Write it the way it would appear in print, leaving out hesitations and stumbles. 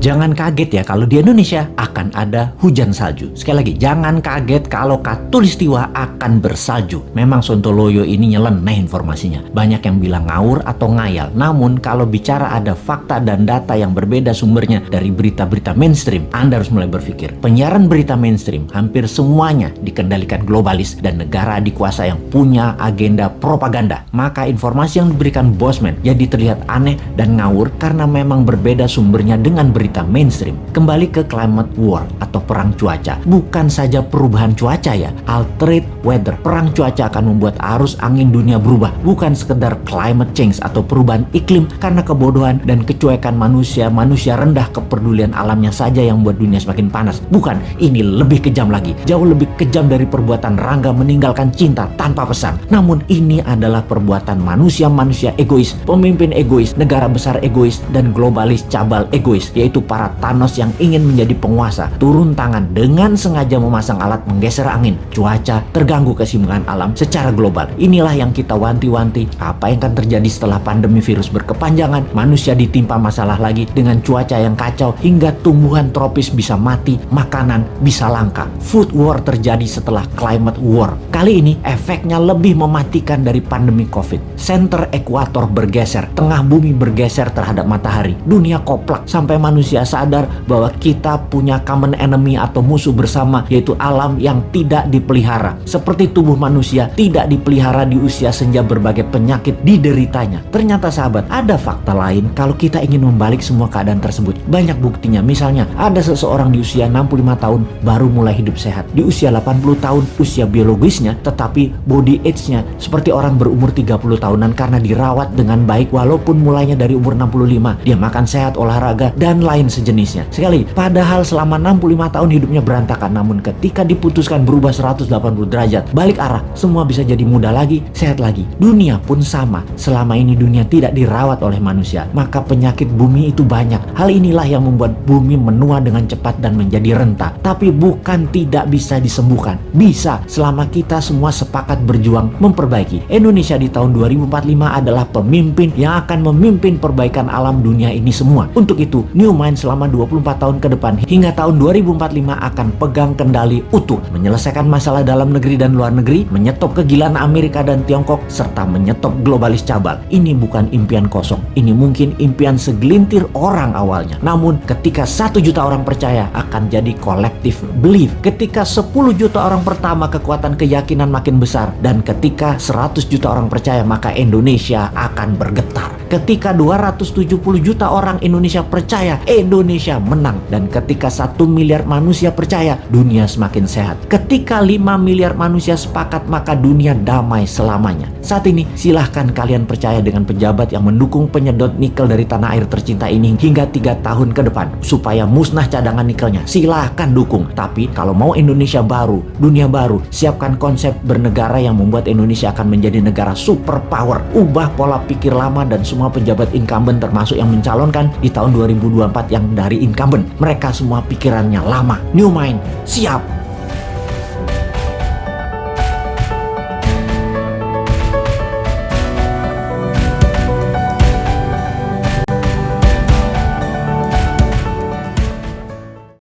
Jangan kaget ya kalau di Indonesia akan ada hujan salju. Sekali lagi, jangan kaget kalau Katulistiwa akan bersalju. Memang Sontoloyo ini nyeleneh informasinya. Banyak yang bilang ngawur atau ngayal. Namun kalau bicara ada fakta dan data yang berbeda sumbernya dari berita-berita mainstream, Anda harus mulai berpikir. Penyiaran berita mainstream hampir semuanya dikendalikan globalis dan negara adikuasa yang punya agenda propaganda. Maka informasi yang diberikan Bosman jadi terlihat aneh dan ngawur karena memang berbeda sumbernya dengan berita mainstream. Kembali ke climate war atau perang cuaca. Bukan saja perubahan cuaca ya, altered weather. Perang cuaca akan membuat arus angin dunia berubah. Bukan sekedar climate change atau perubahan iklim karena kebodohan dan kecuekan manusia rendah kepedulian alamnya saja yang membuat dunia semakin panas. Bukan, ini lebih kejam lagi. Jauh lebih kejam dari perbuatan Rangga meninggalkan cinta tanpa pesan. Namun ini adalah perbuatan manusia-manusia egois, pemimpin egois, negara besar egois, dan globalis cabal egois, yaitu para Thanos yang ingin menjadi penguasa, turun tangan dengan sengaja memasang alat menggeser angin, cuaca, terganggu keseimbangan alam secara global. Inilah yang kita wanti-wanti, apa yang akan terjadi setelah pandemi virus berkepanjangan, manusia ditimpa masalah lagi dengan cuaca yang kacau hingga tumbuhan tropis bisa mati, makanan bisa langka. Food war terjadi setelah climate war. Kali ini efeknya lebih mematikan dari pandemi COVID. Center ekuator bergeser, tengah bumi bergeser terhadap matahari. Dunia koplak sampai manusia sadar bahwa kita punya common enemy atau musuh bersama, yaitu alam yang tidak dipelihara. Seperti tubuh manusia tidak dipelihara di usia senja, berbagai penyakit dideritanya. Ternyata sahabat, ada fakta lain kalau kita ingin membalik semua keadaan tersebut. Banyak buktinya. Misalnya, ada seseorang di usia 65 tahun baru mulai hidup sehat. Di usia 80 tahun usia biologisnya, tetapi body age-nya seperti orang berumur 30 tahunan karena dirawat dengan baik walaupun mulainya dari umur 65. Dia makan sehat, olahraga, dan lain sejenisnya. Sekali, padahal selama 65 tahun hidupnya berantakan, namun ketika diputuskan berubah 180 derajat, balik arah, semua bisa jadi muda lagi, sehat lagi. Dunia pun sama. Selama ini dunia tidak dirawat oleh manusia, maka penyakit bumi itu banyak. Hal inilah yang membuat bumi menua dengan cepat dan menjadi renta. Tapi bukan tidak bisa disembuhkan. Bisa, selama kita semua sepakat berjuang memperbaiki. Indonesia di tahun 2045 adalah pemimpin yang akan memimpin perbaikan alam dunia ini semua. Untuk itu, New Mind selama 24 tahun ke depan hingga tahun 2045 akan pegang kendali utuh, menyelesaikan masalah dalam negeri dan luar negeri, menyetop kegilaan Amerika dan Tiongkok, serta menyetop globalis cabal. Ini bukan impian kosong. Ini mungkin impian segelintir orang awalnya. Namun ketika 1 juta orang percaya, akan jadi collective belief. Ketika 10 juta orang pertama, kekuatan keyakinan makin besar. Dan ketika 100 juta orang percaya, maka Indonesia akan bergetar. Ketika 270 juta orang Indonesia percaya, Indonesia menang. Dan ketika 1 miliar manusia percaya, dunia semakin sehat. Ketika 5 miliar manusia sepakat, maka dunia damai selamanya. Saat ini, silahkan kalian percaya dengan pejabat yang mendukung penyedot nikel dari tanah air tercinta ini hingga 3 tahun ke depan, supaya musnah cadangan nikelnya. Silahkan dukung. Tapi kalau mau Indonesia baru, dunia baru, siapkan konsep bernegara yang membuat Indonesia akan menjadi negara superpower. Ubah pola pikir lama dan semua pejabat incumbent, termasuk yang mencalonkan di tahun 2024 yang dari incumbent. Mereka semua pikirannya lama. New Mind, siap!